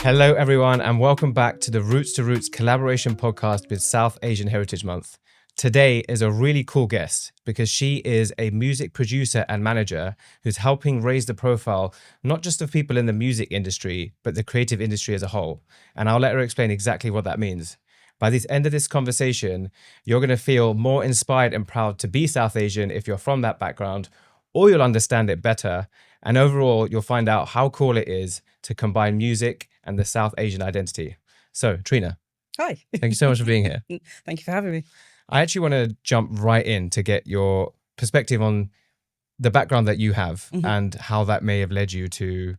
Hello, everyone, and welcome back to the Roots to Roots collaboration podcast with South Asian Heritage Month. Today is a really cool guest because she is a music producer and manager who's helping raise the profile, not just of people in the music industry, but the creative industry as a whole. And I'll let her explain exactly what that means. By the end of this conversation, you're going to feel more inspired and proud to be South Asian if you're from that background, or you'll understand it better. And overall, you'll find out how cool it is to combine music and the South Asian identity. So, Trina. Hi. Thank you so much for being here. Thank you for having me. I actually want to jump right in to get your perspective on the background that you have and how that may have led you to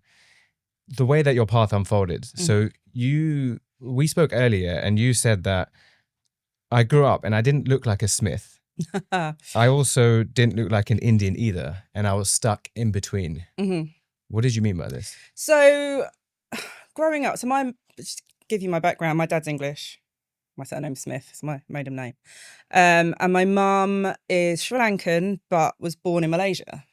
the way that your path unfolded. So we spoke earlier and you said that I grew up and I didn't look like a Smith. I also didn't look like an Indian either. And I was stuck in between. What did you mean by this? So growing up, just give you my background. My dad's English. My surname's Smith. It's my maiden name. And my mum is Sri Lankan, but was born in Malaysia.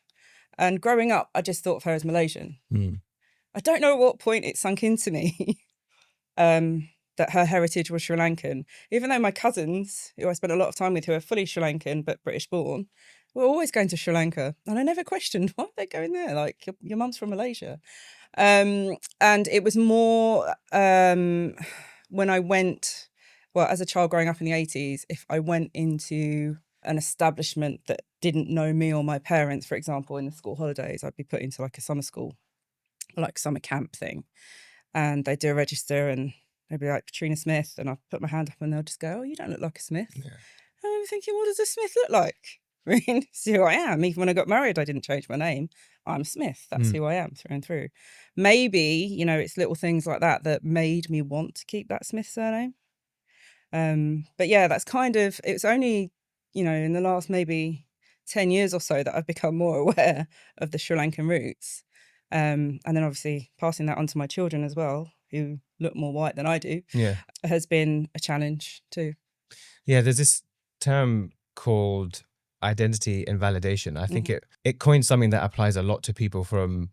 And growing up, I just thought of her as Malaysian. I don't know at what point it sunk into me that her heritage was Sri Lankan, even though my cousins, who I spent a lot of time with, who are fully Sri Lankan but British born, were always going to Sri Lanka. And I never questioned, why are they going there? Like, your mum's from Malaysia. And it was more when I went... Well, as a child growing up in the 80s, if I went into an establishment that didn't know me or my parents, for example, in the school holidays, I'd be put into like a summer school, like summer camp thing. And they'd do a register and they'd be like, Trina Smith. And I'd put my hand up and they'll just go, oh, you don't look like a Smith. Yeah. And I'm thinking, what does a Smith look like? I mean, it's who I am. Even when I got married, I didn't change my name. I'm Smith. That's who I am through and through. Maybe, it's little things like that that made me want to keep that Smith surname. But yeah, that's kind of, it's only, in the last maybe 10 years or so that I've become more aware of the Sri Lankan roots. And then obviously passing that on to my children as well, who look more white than I do, has been a challenge too. Yeah, there's this term called identity invalidation. I think it coins something that applies a lot to people from,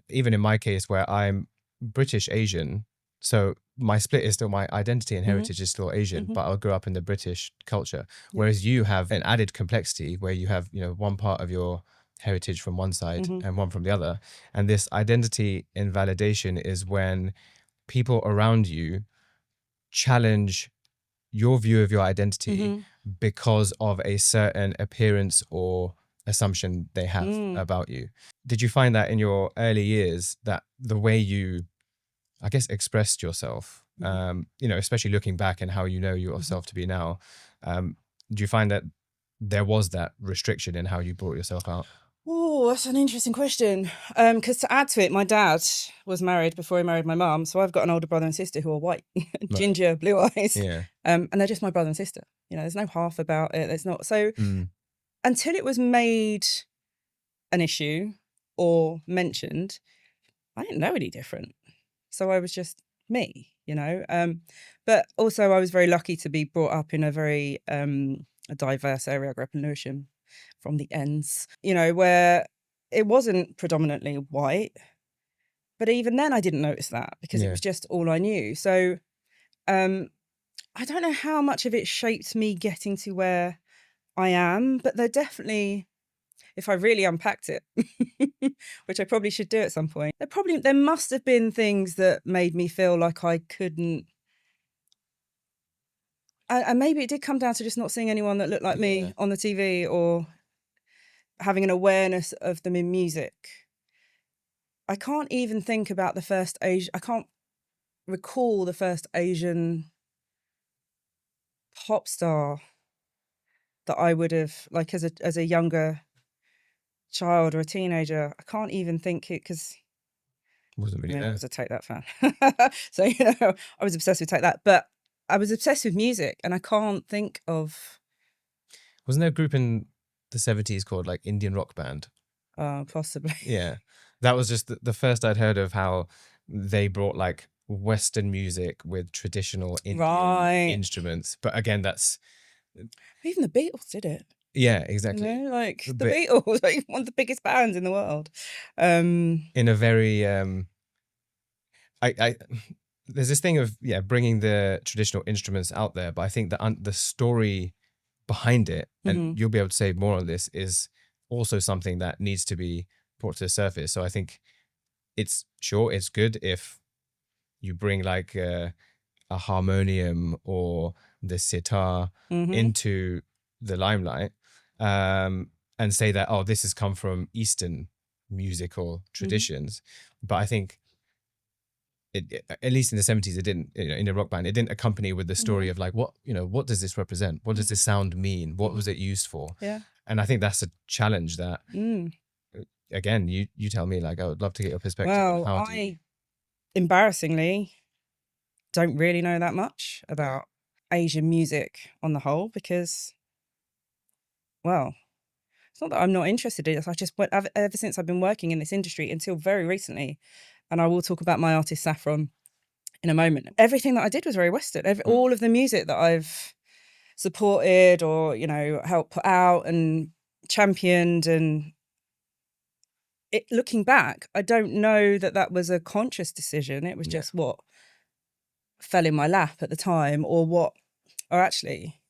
even in my case where I'm British Asian. So my split is still my identity and heritage is still Asian, but I grew up in the British culture. Whereas you have an added complexity where you have, one part of your heritage from one side and one from the other. And this identity invalidation is when people around you challenge your view of your identity because of a certain appearance or assumption they have about you. Did you find that in your early years that the way you, I guess, expressed yourself, especially looking back and how you know yourself to be now, do you find that there was that restriction in how you brought yourself out? Oh, that's an interesting question. Because to add to it, my dad was married before he married my mum. So I've got an older brother and sister who are white, ginger, blue eyes. Yeah. And they're just my brother and sister. There's no half about it. There's not. So until it was made an issue or mentioned, I didn't know any different. So I was just me, But also I was very lucky to be brought up in a very a diverse area. I grew up in Lewisham from the ends, where it wasn't predominantly white. But even then I didn't notice that because it was just all I knew. So I don't know how much of it shaped me getting to where I am, but there definitely... If I really unpacked it, which I probably should do at some point, there must have been things that made me feel like I couldn't. And maybe it did come down to just not seeing anyone that looked like me on the TV or having an awareness of them in music. I can't even think about I can't recall the first Asian pop star that I would have, like, as a younger child or a teenager. I can't even think it because wasn't really there. I was a Take That fan. So, I was obsessed with Take That, but I was obsessed with music and I can't think of... Wasn't there a group in the 70s called like Indian Rock Band? Possibly. Yeah. That was just the first I'd heard of how they brought like Western music with traditional Indian instruments. But again, that's... Even the Beatles did it. Yeah, exactly. The Beatles, like one of the biggest bands in the world. In a very I there's this thing of bringing the traditional instruments out there, but I think the story behind it, and you'll be able to say more on this, is also something that needs to be brought to the surface. So I think it's good if you bring like a harmonium or the sitar into the limelight, and say that, oh, this has come from Eastern musical traditions. But I think at least in the 70s, it didn't, in a rock band, it didn't accompany with the story of like, what does this represent? What does this sound mean? What was it used for? Yeah. And I think that's a challenge that, again, you tell me, like, I would love to get your perspective. Well, on I embarrassingly don't really know that much about Asian music on the whole, because, well, it's not that I'm not interested in it. I just went, ever since I've been working in this industry until very recently, and I will talk about my artist Saffron in a moment. Everything that I did was very Western. All of the music that I've supported or, helped put out and championed, and looking back, I don't know that was a conscious decision. It was just what fell in my lap at the time, or actually,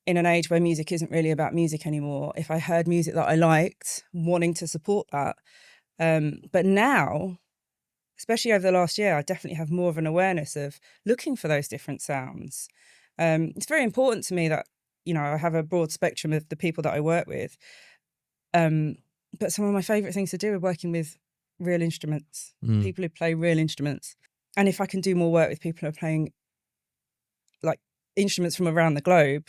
in an age where music isn't really about music anymore, if I heard music that I liked, wanting to support that. But now, especially over the last year, I definitely have more of an awareness of looking for those different sounds. It's very important to me that, I have a broad spectrum of the people that I work with. But some of my favourite things to do are working with real instruments, people who play real instruments. And if I can do more work with people who are playing like instruments from around the globe,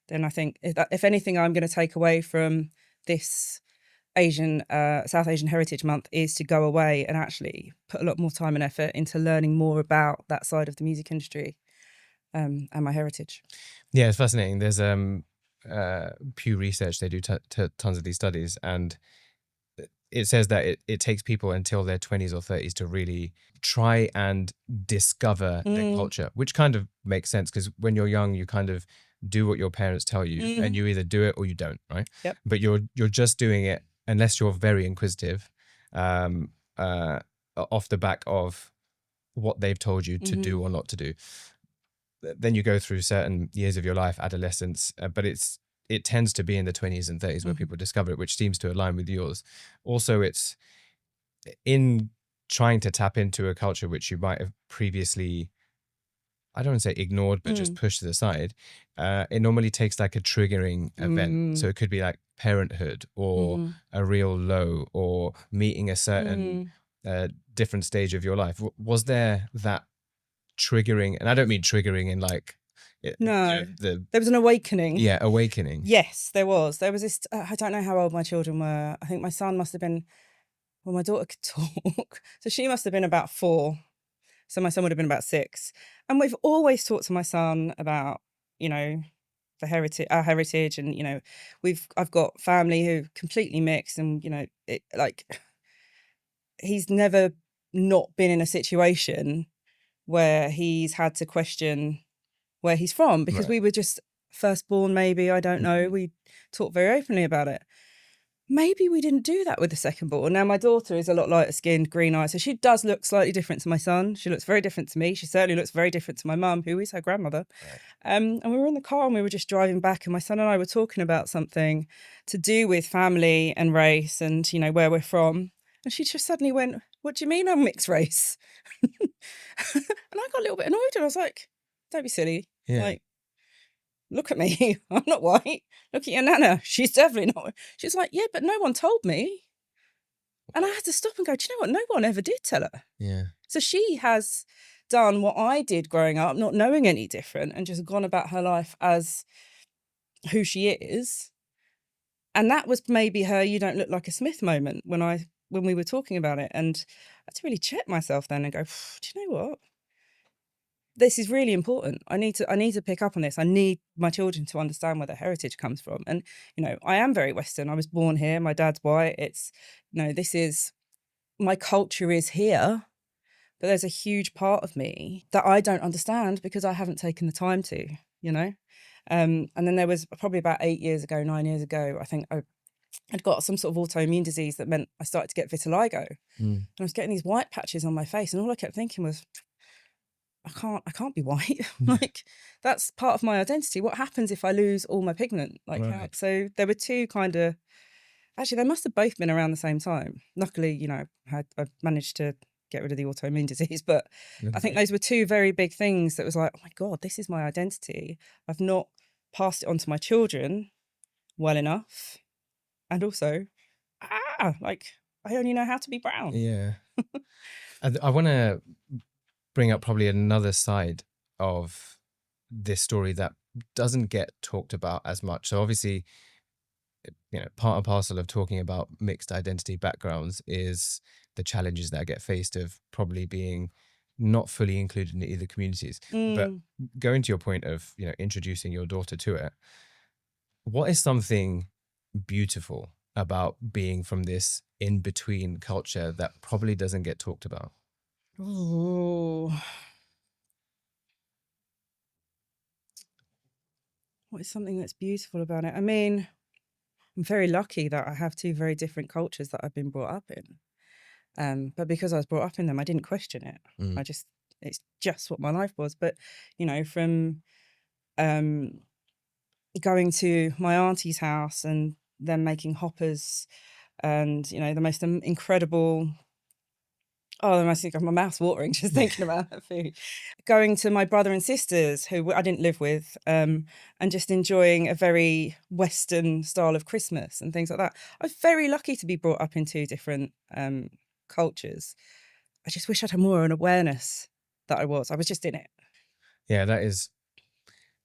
then I think if anything I'm going to take away from this South Asian Heritage Month is to go away and actually put a lot more time and effort into learning more about that side of the music industry and my heritage. Yeah, it's fascinating. There's Pew Research, they do tons of these studies, and it says that it takes people until their 20s or 30s to really try and discover their culture, which kind of makes sense, because when you're young, you kind of do what your parents tell you, and you either do it or you don't, right? Yep. But you're just doing it, unless you're very inquisitive, off the back of what they've told you to do or not to do. Then you go through certain years of your life, adolescence, but it tends to be in the 20s and 30s where people discover it, which seems to align with yours. Also, it's in trying to tap into a culture which you might have previously, I don't want to say ignored, but just pushed to the side. It normally takes like a triggering event. So it could be like parenthood, or a real low, or meeting a certain different stage of your life. Was there that triggering? And I don't mean triggering in like, no, there was an awakening. Yeah, awakening. Yes, there was. There was this, I don't know how old my children were. I think my son must have been, well, my daughter could talk. So she must have been about 4. So my son would have been about 6. And we've always talked to my son about, the heritage, our heritage. And, I've got family who completely mixed, and, he's never not been in a situation where he's had to question where he's from, because we were just firstborn, maybe, I don't know. We talked very openly about it. Maybe we didn't do that with the secondborn. Now, my daughter is a lot lighter skinned, green eyes, so she does look slightly different to my son. She looks very different to me. She certainly looks very different to my mum, who is her grandmother. Right. And we were in the car and we were just driving back, and my son and I were talking about something to do with family and race and, where we're from. And she just suddenly went, "What do you mean I'm mixed race?" And I got a little bit annoyed, and I was like, "Don't be silly. Yeah. Like, look at me. I'm not white. Look at your nana. She's definitely not." She's like, "Yeah, but no one told me." And I had to stop and go, "Do you know what? No one ever did tell her." Yeah. So she has done what I did growing up, not knowing any different, and just gone about her life as who she is. And that was maybe her "you don't look like a Smith" moment when we were talking about it. And I had to really check myself then and go, "Do you know what? This is really important. I need to pick up on this. I need my children to understand where their heritage comes from." And, I am very Western. I was born here. My dad's white. It's, this is, my culture is here, but there's a huge part of me that I don't understand because I haven't taken the time to, And then there was probably about 9 years ago, I think I I'd got some sort of autoimmune disease that meant I started to get vitiligo. Mm. And I was getting these white patches on my face, and all I kept thinking was, I can't be white. Like, that's part of my identity. What happens if I lose all my pigment? Like, how? Right. So there were two kind of, actually, they must have both been around the same time. Luckily, you know, I managed to get rid of the autoimmune disease, but I think those were two very big things that was like, oh my God, this is my identity. I've not passed it on to my children well enough. And also, like, I only know how to be brown. Yeah. I want to bring up probably another side of this story that doesn't get talked about as much. So obviously, you know, part and parcel of talking about mixed identity backgrounds is the challenges that get faced of probably being not fully included in either communities. But going to your point of, you know, introducing your daughter to it, what is something beautiful about being from this in-between culture that probably doesn't get talked about? Oh, what is something that's beautiful about it? I mean, I'm very lucky that I have two very different cultures that I've been brought up in. But because I was brought up in them, I didn't question it. It's just what my life was. But, you know, from going to my auntie's house and them making hoppers and, you know, the most incredible, my mouth's watering just thinking about that food. Going to my brother and sisters who I didn't live with, and just enjoying a very Western style of Christmas and things like that. I was very lucky to be brought up in two different cultures. I just wish I'd had more of an awareness that I was just in it. Yeah, that is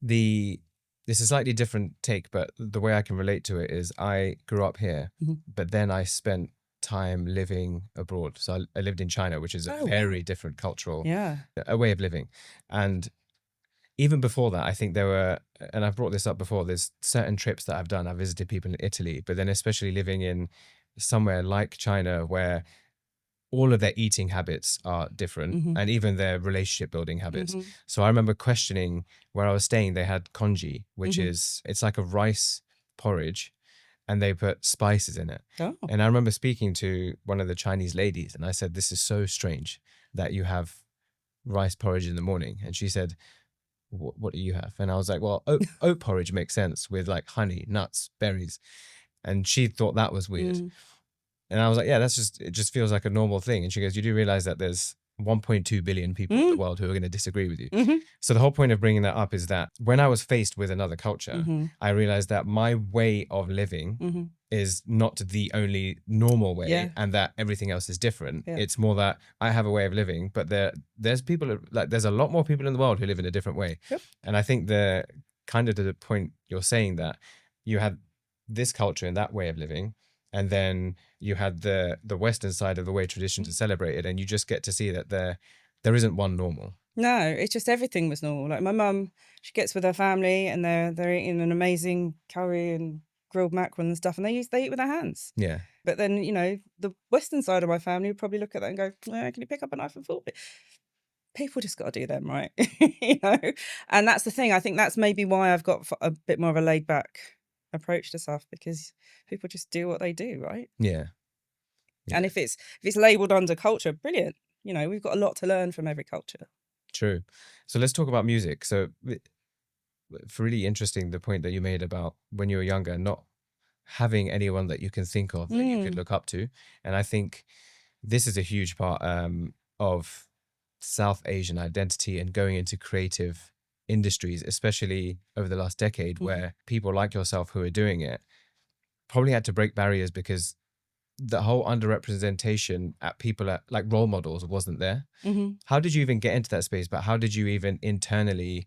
this is a slightly different take, but the way I can relate to it is I grew up here, but then I spent time living abroad. So I lived in China, which is a very different cultural a way of living. And even before that, I think there were, and I've brought this up before, there's certain trips that I've done. I visited people in Italy, but then especially living in somewhere like China where all of their eating habits are different and even their relationship building habits. So I remember questioning where I was staying, they had congee, which is, it's like a rice porridge and they put spices in it. And I remember speaking to one of the Chinese ladies and I said, this is so strange that you have rice porridge in the morning. And she said, what do you have? And I was like, well, oat porridge makes sense with like honey, nuts, berries. And she thought that was weird. And I was like, yeah, it just feels like a normal thing. And she goes, you do realize that there's 1.2 billion people in the world who are going to disagree with you. So the whole point of bringing that up is that when I was faced with another culture, I realized that my way of living is not the only normal way and that everything else is different. It's more that I have a way of living, but there's people, like there's a lot more people in the world who live in a different way. And I think the kind of to the point you're saying that you had this culture and that way of living, and then you had the Western side of the way traditions are celebrated, and you just get to see that there isn't one normal. No, it's just everything was normal. Like my mum, she gets with her family and they're eating an amazing curry and grilled mackerel and stuff, and they eat with their hands. Yeah. But then, you know, the Western side of my family would probably look at that and go, can you pick up a knife and fork? People just got to do them, right? You know? And that's the thing. I think that's maybe why I've got a bit more of a laid back approach to stuff, because people just do what they do, right? Yeah. And if it's labeled under culture, brilliant. You know, we've got a lot to learn from every culture. True. So let's talk about music. So it's really interesting the point that you made about when you were younger, not having anyone that you can think of that you could look up to. And I think this is a huge part of South Asian identity and going into creative industries, especially over the last decade, where people like yourself who are doing it probably had to break barriers because the whole underrepresentation at people at like role models wasn't there. How did you even get into that space? But how did you even internally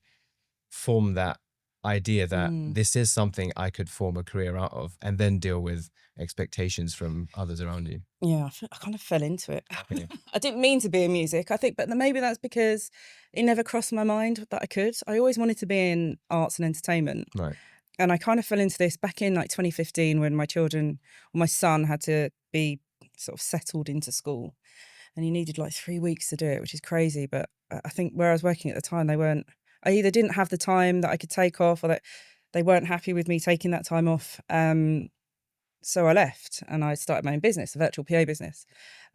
form that idea that this is something I could form a career out of, and then deal with expectations from others around you? Yeah, I kind of fell into it. I didn't mean to be in music, I think, but maybe that's because it never crossed my mind that I could. I always wanted to be in arts and entertainment. Right. And I kind of fell into this back in like 2015 when my son had to be sort of settled into school, and he needed like 3 weeks to do it, which is crazy. But I think where I was working at the time, I either didn't have the time that I could take off, or that they weren't happy with me taking that time off. So I left and I started my own business, a virtual PA business.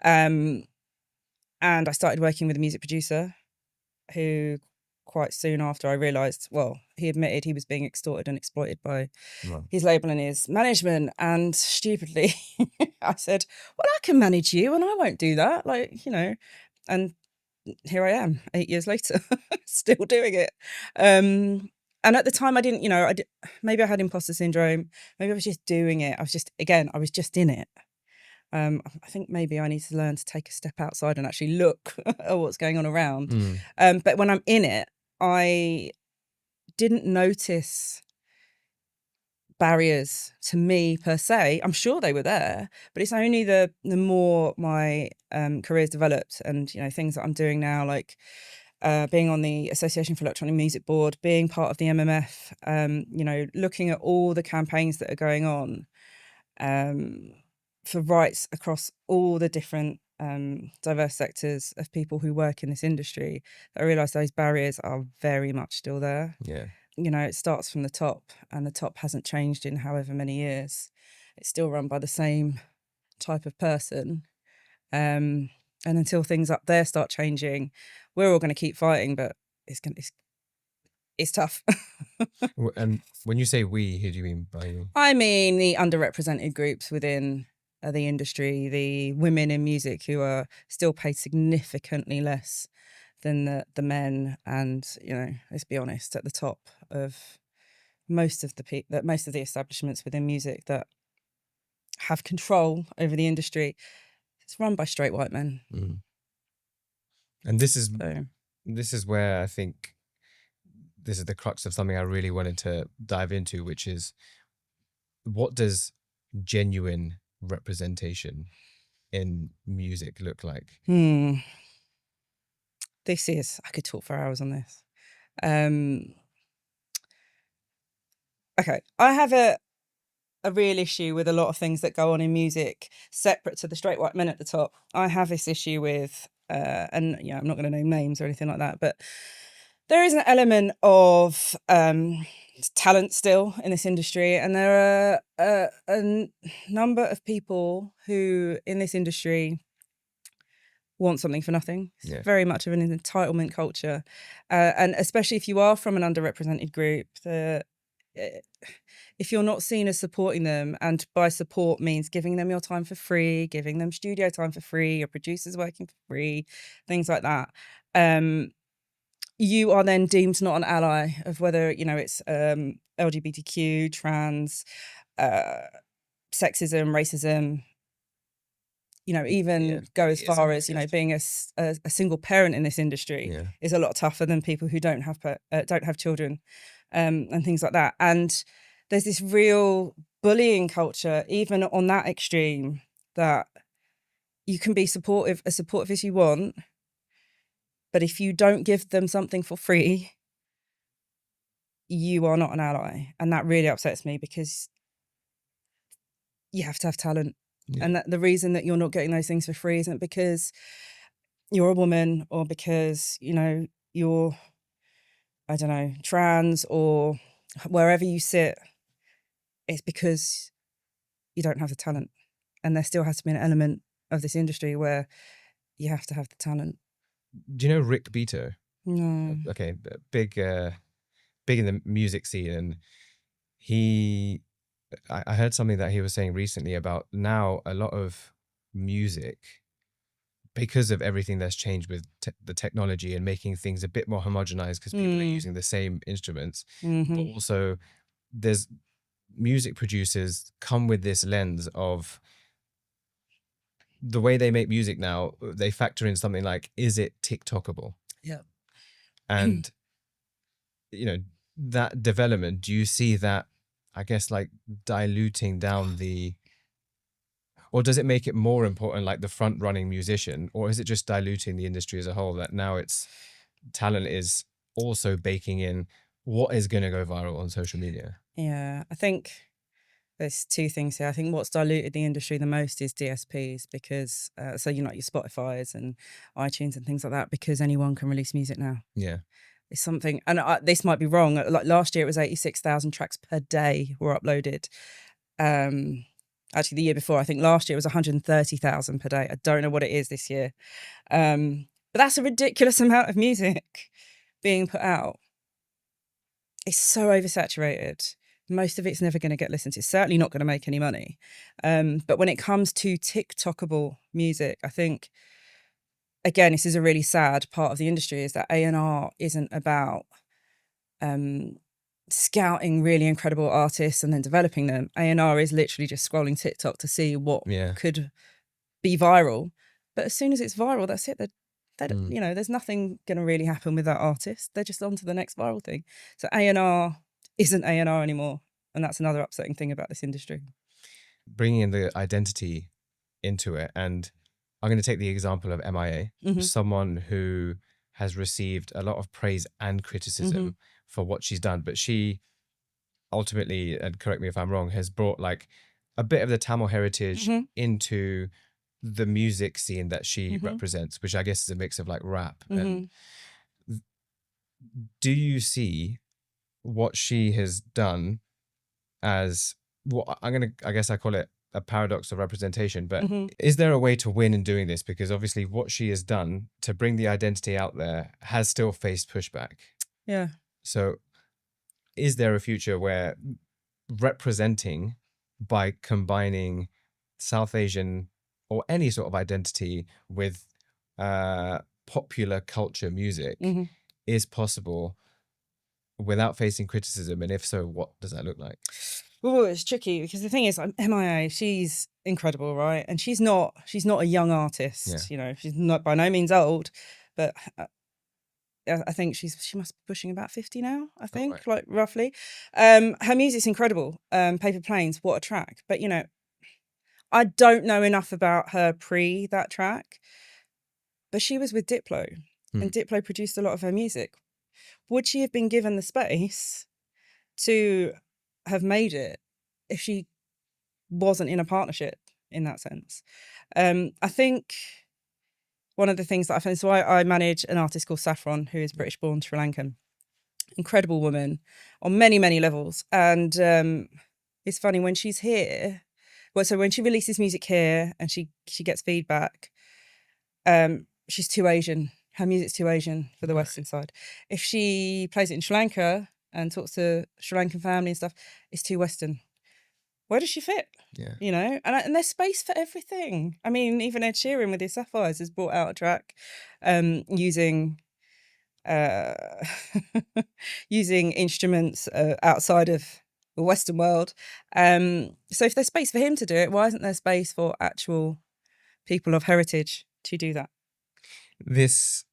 And I started working with a music producer who quite soon after I realised, well, he admitted he was being extorted and exploited by his label and his management. And stupidly, I said, well, I can manage you and I won't do that. Like, you know, and here I am 8 years later, still doing it. And at the time I didn't, you know, maybe I had imposter syndrome. Maybe I was just doing it. I was just in it. I think maybe I need to learn to take a step outside and actually look at what's going on around. But when I'm in it, I didn't notice barriers to me per se. I'm sure they were there, but it's only the more my career's developed and, you know, things that I'm doing now, like being on the Association for Electronic Music Board, being part of the MMF, you know, looking at all the campaigns that are going on for rights across all the different diverse sectors of people who work in this industry, I realise those barriers are very much still there. Yeah. You know, it starts from the top, and the top hasn't changed in however many years. It's still run by the same type of person. And until things up there start changing, we're all going to keep fighting, but it's tough. And when you say we, who do you mean by you? I mean the underrepresented groups within the industry, the women in music who are still paid significantly less than the men, and, you know, let's be honest, at the top of most of the establishments within music that have control over the industry, it's run by straight white men. And this is where I think this is the crux of something I really wanted to dive into, which is, what does genuine representation in music look like? This is, I could talk for hours on this. Okay, I have a real issue with a lot of things that go on in music separate to the straight white men at the top. I have this issue with, and yeah, I'm not going to name names or anything like that, but there is an element of talent still in this industry, and there are a number of people who in this industry want something for nothing. It's very much of an entitlement culture, and especially if you are from an underrepresented group, if you're not seen as supporting them, and by support means giving them your time for free, giving them studio time for free, your producers working for free, things like that, you are then deemed not an ally of whether, you know, it's LGBTQ, trans, sexism, racism, you know, even go as far as, you know, being a single parent in this industry is a lot tougher than people who don't have children, and things like that. And there's this real bullying culture, even on that extreme, that you can be as supportive as you want, but if you don't give them something for free, you are not an ally. And that really upsets me, because you have to have talent. And that the reason that you're not getting those things for free isn't because you're a woman, or because, you know, you're, I don't know, trans, or wherever you sit. It's because you don't have the talent. And there still has to be an element of this industry where you have to have the talent. Do you know Rick Beato? No. Okay, big in the music scene, and I heard something that he was saying recently about now a lot of music, because of everything that's changed with the technology and making things a bit more homogenized, because people are using the same instruments, but also there's music producers come with this lens of the way they make music now. They factor in something like, is it TikTokable? Yeah. And you know, that development, do you see that, I guess, like diluting down or does it make it more important, like the front running musician, or is it just diluting the industry as a whole, that now talent is also baking in what is going to go viral on social media? Yeah, I think there's two things here. I think what's diluted the industry the most is DSPs, because so, you know, your Spotify's and iTunes and things like that, because anyone can release music now. Yeah. It's something, and this might be wrong, like last year it was 86,000 tracks per day were uploaded. Actually, the year before, I think last year was 130,000 per day. I don't know what it is this year. But that's a ridiculous amount of music being put out. It's so oversaturated. Most of it's never going to get listened to. It's certainly not going to make any money. But when it comes to TikTokable music, I think, again, this is a really sad part of the industry, is that A&R isn't about scouting really incredible artists and then developing them. A&R is literally just scrolling TikTok to see what could be viral. But as soon as it's viral, that's it. You know, there's nothing going to really happen with that artist. They're just on to the next viral thing. So A&R isn't A&R anymore. And that's another upsetting thing about this industry. Bringing in the identity into it. And I'm going to take the example of MIA, someone who has received a lot of praise and criticism for what she's done. But she ultimately, and correct me if I'm wrong, has brought like a bit of the Tamil heritage into the music scene that she represents, which I guess is a mix of like rap. And do you see what she has done as what I guess I call it a paradox of representation, but is there a way to win in doing this? Because obviously what she has done to bring the identity out there has still faced pushback. Yeah. So is there a future where representing by combining South Asian or any sort of identity with popular culture music is possible without facing criticism? And if so, what does that look like? Well, it's tricky because the thing is, MIA, she's incredible, right? And she's not a young artist. You know, she's not by no means old, but I think she must be pushing about 50 now, I think, like roughly. Her music's incredible. Paper Planes, what a track. But, you know, I don't know enough about her pre that track, but she was with Diplo and Diplo produced a lot of her music. Would she have been given the space to have made it if she wasn't in a partnership in that sense? I think one of the things that I found, so I manage an artist called Sapphire, who is British born Sri Lankan, incredible woman on many, many levels. And it's funny when she's here, well, so when she releases music here and she gets feedback, she's too Asian. Her music's too Asian for the Western side. If she plays it in Sri Lanka and talks to Sri Lankan family and stuff, it's too Western. Where does she fit? Yeah. You know, and there's space for everything. I mean, even Ed Sheeran with his Sapphires has brought out a track using using instruments outside of the Western world. So if there's space for him to do it, why isn't there space for actual people of heritage to do that? This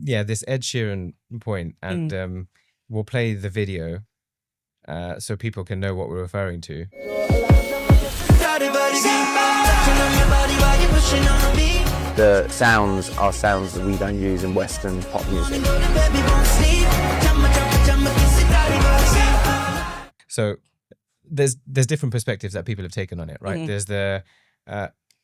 Ed Sheeran point, and we'll play the video so people can know what we're referring to. The sounds are sounds that we don't use in Western pop music. So there's different perspectives that people have taken on it, right? There's the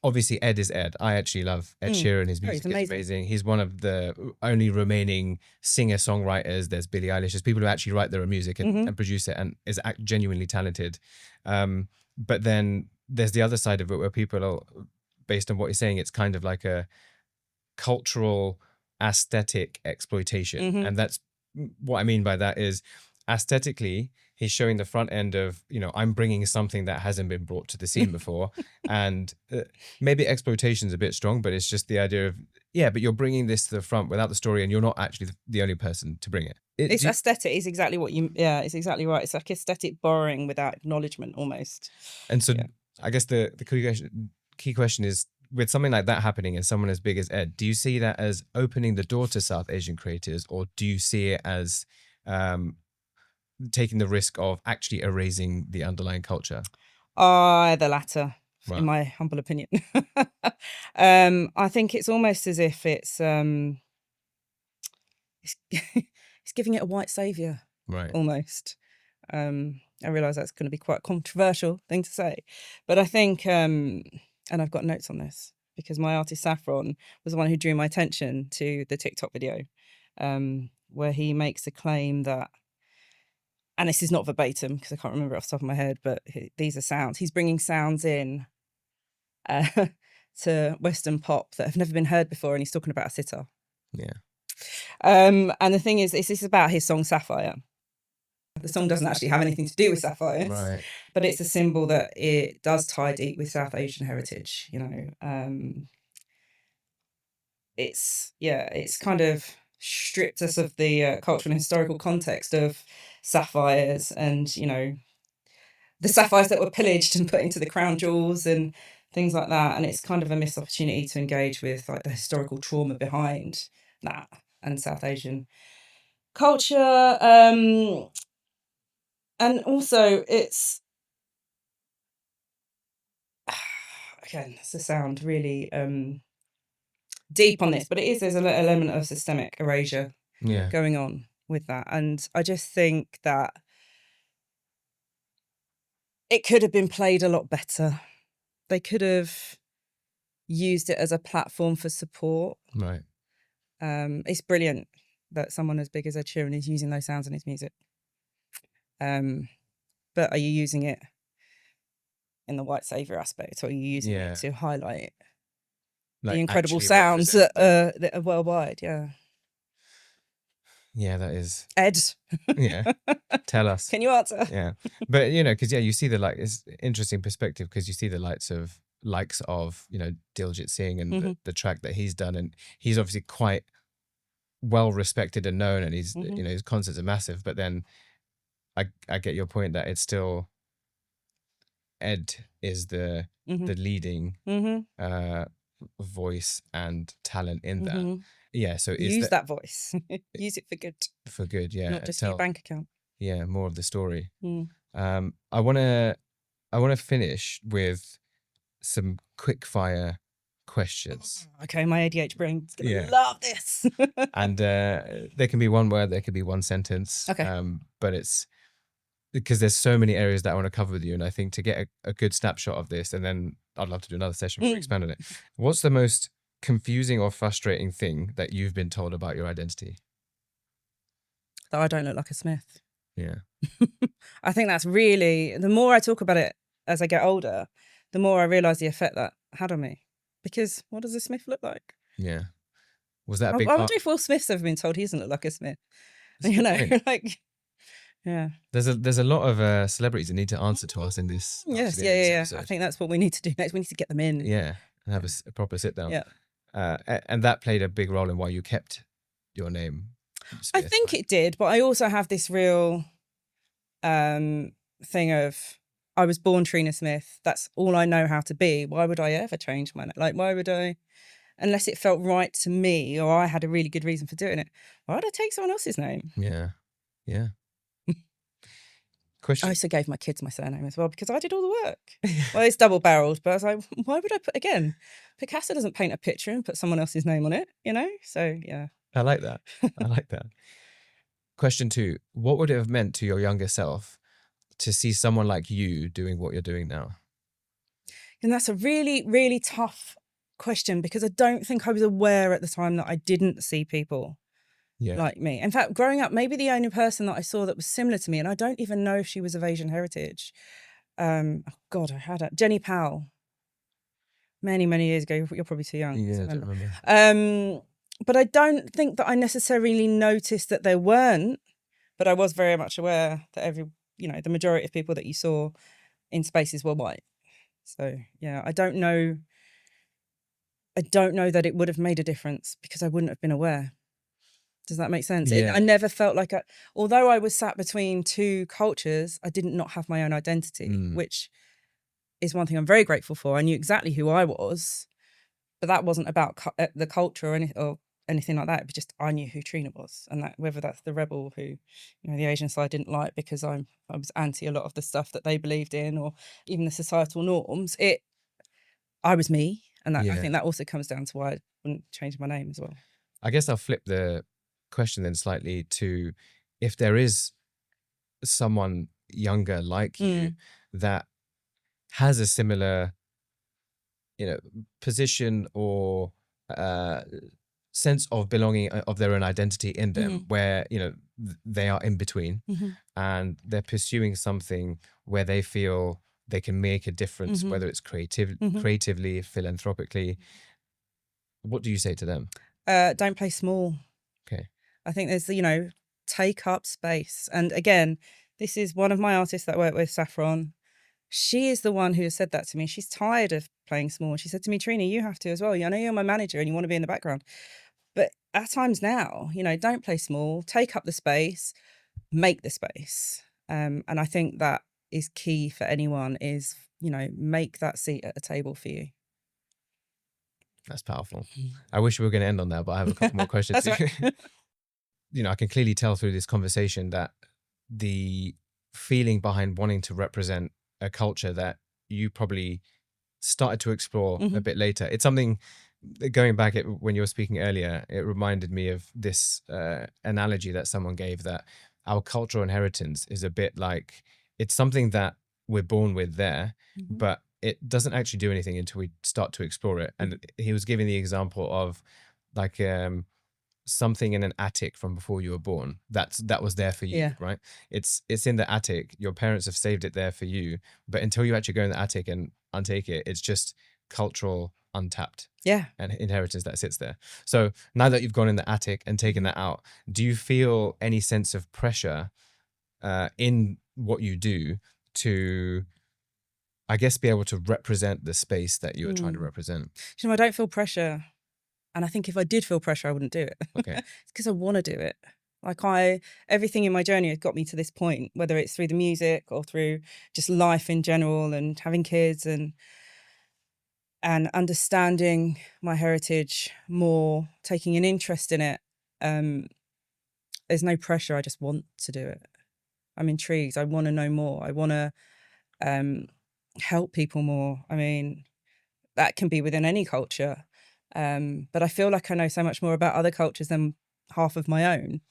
obviously Ed is Ed. I actually love Ed Sheeran. His music is amazing. He's one of the only remaining singer-songwriters. There's Billie Eilish. There's people who actually write their own music and produce it and is genuinely talented. But then there's the other side of it where people are, based on what he's saying, it's kind of like a cultural aesthetic exploitation. And that's what I mean by that is aesthetically, he's showing the front end of, you know, I'm bringing something that hasn't been brought to the scene before. And maybe exploitation's a bit strong, but it's just the idea of, but you're bringing this to the front without the story and you're not actually the only person to bring it. It's aesthetic is exactly what it's exactly right. It's like aesthetic borrowing without acknowledgement almost. And so I guess the key question is, with something like that happening and someone as big as Ed, do you see that as opening the door to South Asian creators, or do you see it as taking the risk of actually erasing the underlying culture? The latter, in my humble opinion. I think it's almost as if it's giving it a white saviour, almost. I realise that's going to be quite a controversial thing to say, but I think, and I've got notes on this because my artist Saffron was the one who drew my attention to the TikTok video, where he makes a claim that, and this is not verbatim because I can't remember it off the top of my head, but these are sounds. He's bringing sounds in to Western pop that have never been heard before, and he's talking about a sitar. Yeah. And the thing is, this is about his song Sapphire. The song doesn't actually have anything to do with sapphires, Right. but it's a symbol that it does tie deep with South Asian heritage. You know, it's kind of stripped us of the cultural and historical context of sapphires, and you know, the sapphires that were pillaged and put into the crown jewels and things like that. And it's kind of a missed opportunity to engage with like the historical trauma behind that and South Asian culture. And also it's, again, it's to sound really deep on this, but there's an element of systemic erasure going on with that. And I just think that it could have been played a lot better. They could have used it as a platform for support. Right. It's brilliant that someone as big as Ed Sheeran is using those sounds in his music. But are you using it in the white saviour aspect, or are you using it to highlight the incredible sounds that are worldwide? Yeah. Yeah, that is. Ed. Yeah. Tell us. Can you answer? Yeah. But, you know, because, you see it's interesting perspective, because you see the likes of, you know, Diljit Singh and the track that he's done. And he's obviously quite well respected and known, and he's, you know, his concerts are massive. But then I get your point that it's still, Ed is the leading voice and talent in that. Yeah, so use that voice. Use it for good. For good, yeah. Not just your bank account. Yeah, more of the story. I wanna finish with some quick fire questions. Okay, my ADHD brain's gonna love this. And there can be one word, there could be one sentence. Okay. But it's because there's so many areas that I want to cover with you, and I think to get a good snapshot of this, and then I'd love to do another session where we expand on it. What's the most confusing or frustrating thing that you've been told about your identity? That I don't look like a Smith. Yeah. I think that's really, the more I talk about it as I get older, the more I realise the effect that had on me. Because what does a Smith look like? Yeah. Was that a big I part? wonder if Will Smith's ever been told he doesn't look like a Smith. You know, like, yeah. There's a lot of celebrities that need to answer to us in this. Yes, yeah. I think that's what we need to do next. We need to get them in. Yeah, and have a proper sit down. Yeah. And that played a big role in why you kept your name Smith, I think it did, but I also have this real thing of, I was born Trina Smith. That's all I know how to be. Why would I ever change my name? Like, why would I, unless it felt right to me or I had a really good reason for doing it, why would I take someone else's name? Yeah. Question. I also gave my kids my surname as well because I did all the work. Well, it's double-barreled, but I was like, why would I Picasso doesn't paint a picture and put someone else's name on it, you know? So, yeah. I like that. Question 2. What would it have meant to your younger self to see someone like you doing what you're doing now? And that's a really, really tough question because I don't think I was aware at the time that I didn't see people like me. In fact, growing up, maybe the only person that I saw that was similar to me, and I don't even know if she was of Asian heritage. Oh God, I had Jenny Powell. Many, many years ago. You're probably too young. Yeah, I don't remember. But I don't think that I necessarily noticed that there weren't, but I was very much aware that the majority of people that you saw in spaces were white. So yeah, I don't know that it would have made a difference because I wouldn't have been aware. Does that make sense? Yeah. I never felt like although I was sat between two cultures, I didn't not have my own identity, which is one thing I'm very grateful for. I knew exactly who I was, but that wasn't about the culture or anything like that. It was just, I knew who Trina was, and that whether that's the rebel who, the Asian side didn't like because I was anti a lot of the stuff that they believed in, or even the societal norms. I was me, and that I think that also comes down to why I wouldn't change my name as well. I guess I'll flip the question then slightly to, if there is someone younger like you that has a similar, position or sense of belonging, of their own identity in them, where they are in between and they're pursuing something where they feel they can make a difference, Mhm. whether it's Mhm. creatively, philanthropically. What do you say to them? Don't play small. Okay. I think there's, take up space. And again, this is one of my artists that I work with, Saffron. She is the one who has said that to me. She's tired of playing small. She said to me, Trina, you have to as well. I know you're my manager and you want to be in the background. But at times now, don't play small, take up the space, make the space. And I think that is key for anyone is, make that seat at a table for you. That's powerful. I wish we were going to end on that, but I have a couple more questions. That's right. I can clearly tell through this conversation that the feeling behind wanting to represent a culture that you probably started to explore a bit later. It's something, going back when you were speaking earlier, it reminded me of this analogy that someone gave, that our cultural inheritance is a bit like, it's something that we're born with there, but it doesn't actually do anything until we start to explore it. And he was giving the example of like something in an attic from before you were born. That was there for you, right? It's in the attic. Your parents have saved it there for you, but until you actually go in the attic and untake it, it's just cultural untapped and inheritance that sits there. So now that you've gone in the attic and taken that out, do you feel any sense of pressure in what you do to, I guess, be able to represent the space that you are trying to represent? I don't feel pressure. And I think if I did feel pressure, I wouldn't do it. Okay. It's because I want to do it. Like everything in my journey has got me to this point, whether it's through the music or through just life in general and having kids and understanding my heritage more, taking an interest in it. There's no pressure. I just want to do it. I'm intrigued. I want to know more. I want to help people more. I mean, that can be within any culture. But I feel like I know so much more about other cultures than half of my own.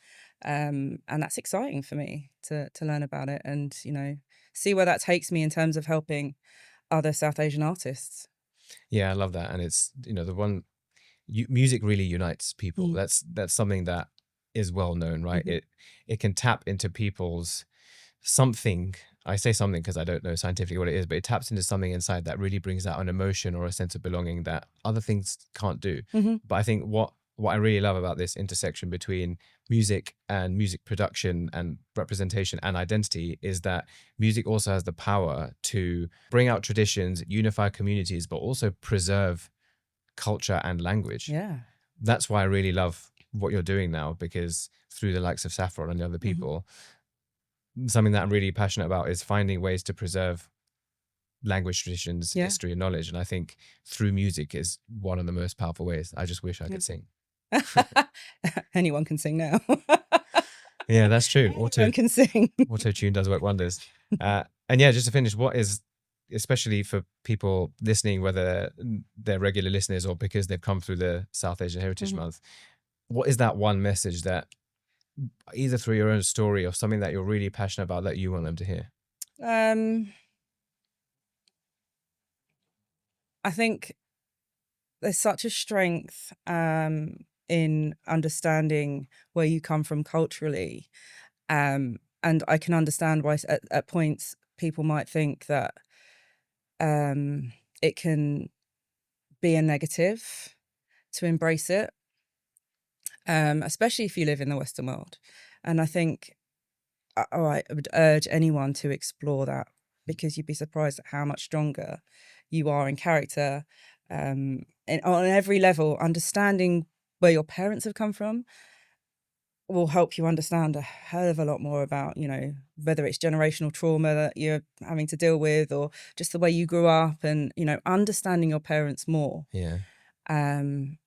And that's exciting for me to learn about it and, see where that takes me in terms of helping other South Asian artists. Yeah, I love that. And it's, music really unites people. That's something that is well known, right? It can tap into people's something. I say something because I don't know scientifically what it is, but it taps into something inside that really brings out an emotion or a sense of belonging that other things can't do. But I think what I really love about this intersection between music and music production and representation and identity is that music also has the power to bring out traditions, unify communities, but also preserve culture and language. Yeah. That's why I really love what you're doing now, because through the likes of Saffron and the other people, something that I'm really passionate about is finding ways to preserve language, traditions, history, and knowledge. And I think through music is one of the most powerful ways. I just wish I could sing. Anyone can sing now. Yeah, that's true. Anyone can sing. Auto-tune does work wonders. And yeah, just to finish, what is, especially for people listening, whether they're regular listeners or because they've come through the South Asian Heritage Month, what is that one message that, either through your own story or something that you're really passionate about, that you want them to hear? I think there's such a strength in understanding where you come from culturally. And I can understand why at points people might think that it can be a negative to embrace it, especially if you live in the Western world. And I think I would urge anyone to explore that, because you'd be surprised at how much stronger you are in character. And on every level, understanding where your parents have come from will help you understand a hell of a lot more about, whether it's generational trauma that you're having to deal with or just the way you grew up, and, understanding your parents more. Yeah. And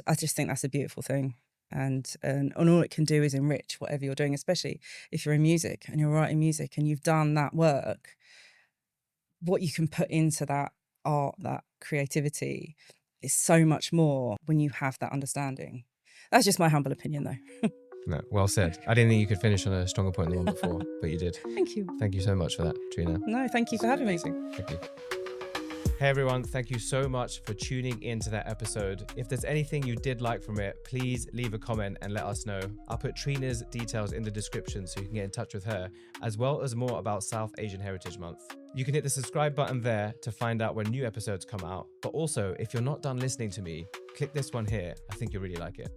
I just think that's a beautiful thing. And all it can do is enrich whatever you're doing, especially if you're in music and you're writing music and you've done that work. What you can put into that art, that creativity, is so much more when you have that understanding. That's just my humble opinion, though. No, well said. I didn't think you could finish on a stronger point than the one before, but you did. Thank you. Thank you so much for that, Trina. No, thank you for having me. Thank you. Hey everyone, thank you so much for tuning into that episode. If there's anything you did like from it, please leave a comment and let us know. I'll put Trina's details in the description so you can get in touch with her, as well as more about South Asian Heritage Month. You can hit the subscribe button there to find out when new episodes come out. But also, if you're not done listening to me, click this one here. I think you'll really like it.